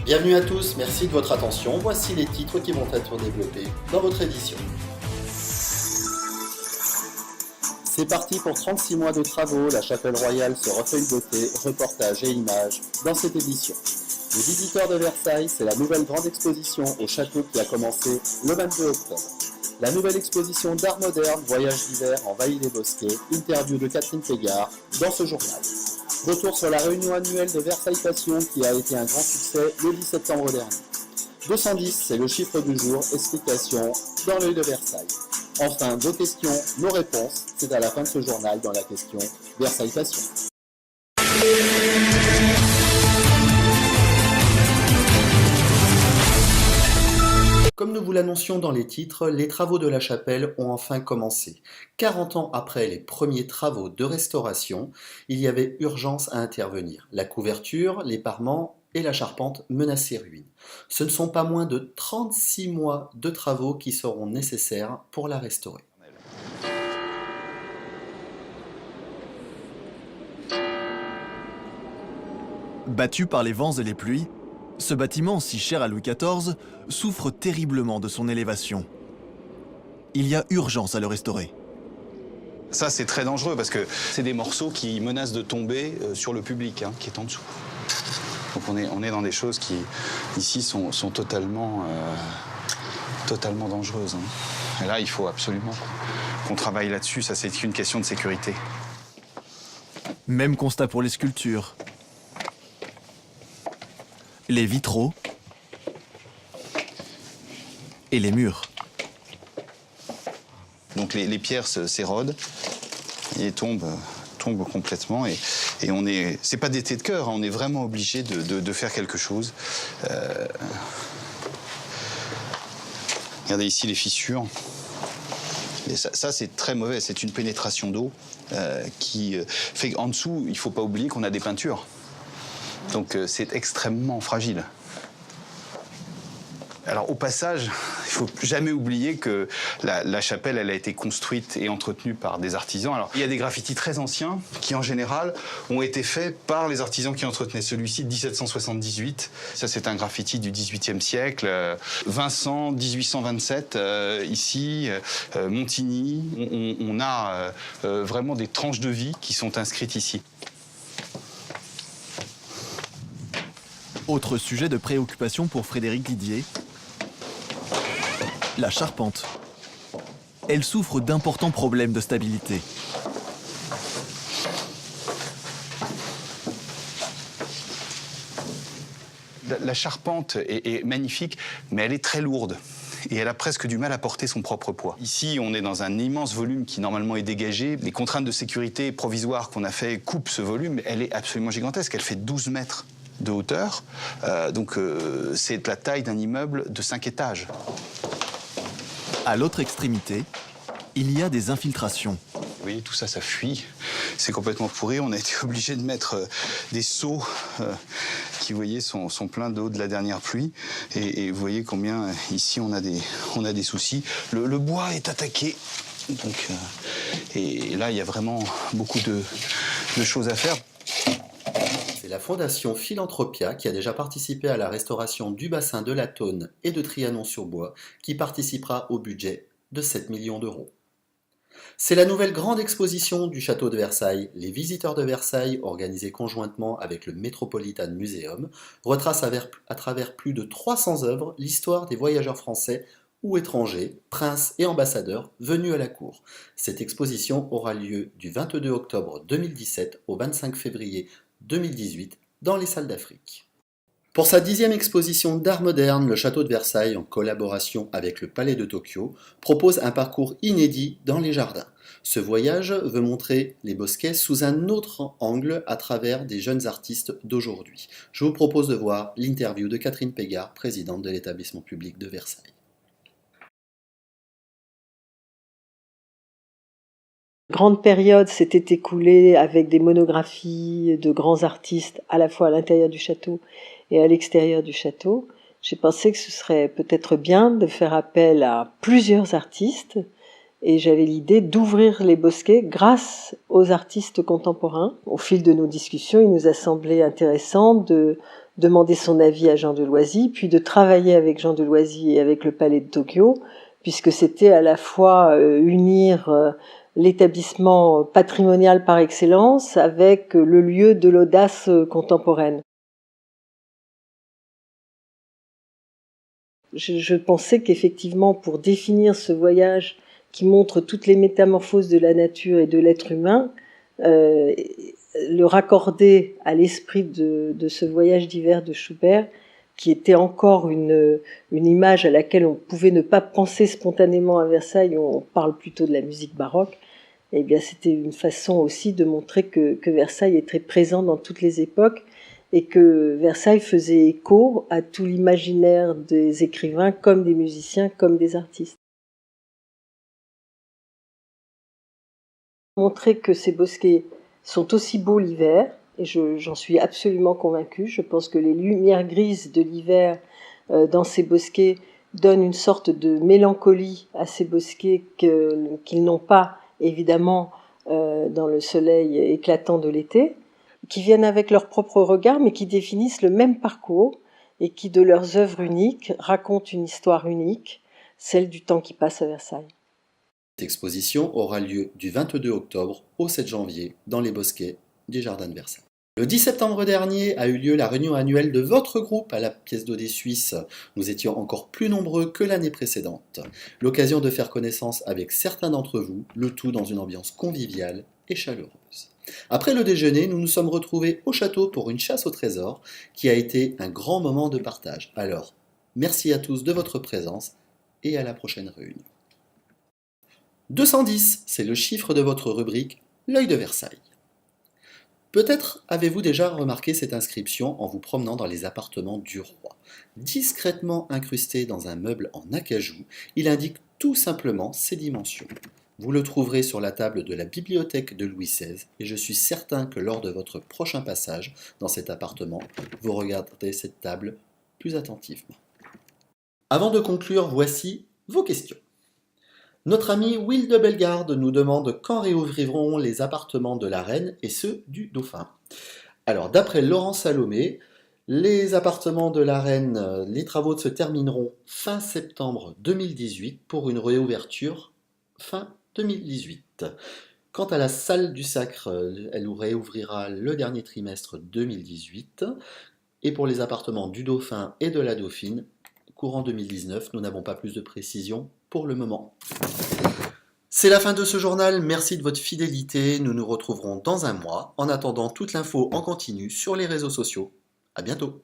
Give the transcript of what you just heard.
Bienvenue à tous, merci de votre attention. Voici les titres qui vont être développés dans votre édition. C'est parti pour 36 mois de travaux, la Chapelle Royale se refait une beauté, reportages et images dans cette édition. Les visiteurs de Versailles, c'est la nouvelle grande exposition au château qui a commencé le 22 octobre. La nouvelle exposition d'art moderne, voyage d'hiver, envahit les bosquets, interview de Catherine Pégard dans ce journal. Retour sur la réunion annuelle de Versailles Passion qui a été un grand succès le 10 septembre dernier. 210, c'est le chiffre du jour, explication dans l'œil de Versailles. Enfin, vos questions, nos réponses, c'est à la fin de ce journal dans la question Versailles Passion. Comme nous vous l'annoncions dans les titres, les travaux de la chapelle ont enfin commencé. 40 ans après les premiers travaux de restauration, il y avait urgence à intervenir. La couverture, les parements et la charpente menaçaient ruine. Ce ne sont pas moins de 36 mois de travaux qui seront nécessaires pour la restaurer. Battu par les vents et les pluies, ce bâtiment, si cher à Louis XIV, souffre terriblement de son élévation. Il y a urgence à le restaurer. Ça, c'est très dangereux parce que c'est des morceaux qui menacent de tomber sur le public qui est en dessous. Donc on est dans des choses qui, ici, sont totalement dangereuses. Et là, il faut absolument qu'on travaille là-dessus. Ça, c'est une question de sécurité. Même constat pour les sculptures. Les vitraux et les murs. Donc les pierres s'érodent et tombent complètement. Et c'est pas d'été de cœur, on est vraiment obligé de faire quelque chose. Regardez ici les fissures. Et ça c'est très mauvais, c'est une pénétration d'eau qui fait qu'en dessous, il ne faut pas oublier qu'on a des peintures. Donc c'est extrêmement fragile. Alors au passage, il ne faut jamais oublier que la chapelle, elle a été construite et entretenue par des artisans. Alors il y a des graffitis très anciens qui en général ont été faits par les artisans qui entretenaient. Celui-ci de 1778, ça c'est un graffiti du XVIIIe siècle. Vincent, 1827, ici, Montigny. On a vraiment des tranches de vie qui sont inscrites ici. Autre sujet de préoccupation pour Frédéric Didier, la charpente. Elle souffre d'importants problèmes de stabilité. La charpente est magnifique, mais elle est très lourde. Et elle a presque du mal à porter son propre poids. Ici, on est dans un immense volume qui normalement est dégagé. Les contraintes de sécurité provisoires qu'on a fait coupent ce volume. Elle est absolument gigantesque. Elle fait 12 mètres de hauteur. C'est la taille d'un immeuble de 5 étages. À l'autre extrémité, il y a des infiltrations. Vous voyez, tout ça, ça fuit. C'est complètement pourri. On a été obligé de mettre des seaux qui, vous voyez, sont pleins d'eau de la dernière pluie. Et vous voyez combien, ici, on a des soucis. Le bois est attaqué. Donc, et là, il y a vraiment beaucoup de choses à faire. C'est la fondation Philanthropia qui a déjà participé à la restauration du bassin de la Tône et de Trianon-sur-Bois qui participera au budget de 7 millions d'euros. C'est la nouvelle grande exposition du château de Versailles. Les visiteurs de Versailles, organisés conjointement avec le Metropolitan Museum, retracent à travers plus de 300 œuvres l'histoire des voyageurs français ou étrangers, princes et ambassadeurs venus à la cour. Cette exposition aura lieu du 22 octobre 2017 au 25 février 2018 dans les salles d'Afrique. Pour sa 10e exposition d'art moderne, le château de Versailles, en collaboration avec le Palais de Tokyo, propose un parcours inédit dans les jardins. Ce voyage veut montrer les bosquets sous un autre angle à travers des jeunes artistes d'aujourd'hui. Je vous propose de voir l'interview de Catherine Pégard, présidente de l'établissement public de Versailles. Grande période s'était écoulée avec des monographies de grands artistes à la fois à l'intérieur du château et à l'extérieur du château. J'ai pensé que ce serait peut-être bien de faire appel à plusieurs artistes et j'avais l'idée d'ouvrir les bosquets grâce aux artistes contemporains. Au fil de nos discussions, il nous a semblé intéressant de demander son avis à Jean de Loisy, puis de travailler avec Jean de Loisy et avec le Palais de Tokyo, puisque c'était à la fois unir l'établissement patrimonial par excellence avec le lieu de l'audace contemporaine. Je pensais qu'effectivement, pour définir ce voyage qui montre toutes les métamorphoses de la nature et de l'être humain, le raccorder à l'esprit de ce voyage d'hiver de Schubert, qui était encore une image à laquelle on pouvait ne pas penser spontanément à Versailles, on parle plutôt de la musique baroque, eh bien c'était une façon aussi de montrer que Versailles est très présent dans toutes les époques, et que Versailles faisait écho à tout l'imaginaire des écrivains, comme des musiciens, comme des artistes. Montrer que ces bosquets sont aussi beaux l'hiver, et j'en suis absolument convaincue. Je pense que les lumières grises de l'hiver dans ces bosquets donnent une sorte de mélancolie à ces bosquets qu'ils n'ont pas, évidemment, dans le soleil éclatant de l'été, qui viennent avec leur propre regard, mais qui définissent le même parcours et qui, de leurs œuvres uniques, racontent une histoire unique, celle du temps qui passe à Versailles. Cette exposition aura lieu du 22 octobre au 7 janvier dans les bosquets du Jardin de Versailles. Le 10 septembre dernier a eu lieu la réunion annuelle de votre groupe à la Pièce d'Odé Suisse. Nous étions encore plus nombreux que l'année précédente. L'occasion de faire connaissance avec certains d'entre vous, le tout dans une ambiance conviviale et chaleureuse. Après le déjeuner, nous nous sommes retrouvés au château pour une chasse au trésor qui a été un grand moment de partage. Alors, merci à tous de votre présence et à la prochaine réunion. 210, c'est le chiffre de votre rubrique L'œil de Versailles. Peut-être avez-vous déjà remarqué cette inscription en vous promenant dans les appartements du roi. Discrètement incrusté dans un meuble en acajou, il indique tout simplement ses dimensions. Vous le trouverez sur la table de la bibliothèque de Louis XVI et je suis certain que lors de votre prochain passage dans cet appartement, vous regarderez cette table plus attentivement. Avant de conclure, voici vos questions. Notre ami Will de Bellegarde nous demande quand réouvriront les appartements de la reine et ceux du dauphin. Alors, d'après Laurent Salomé, les appartements de la reine, les travaux se termineront fin septembre 2018 pour une réouverture fin 2018. Quant à la salle du Sacre, elle réouvrira le dernier trimestre 2018. Et pour les appartements du dauphin et de la dauphine, courant 2019, nous n'avons pas plus de précision pour le moment. C'est la fin de ce journal, merci de votre fidélité, nous nous retrouverons dans un mois. En attendant, toute l'info en continu sur les réseaux sociaux. À bientôt.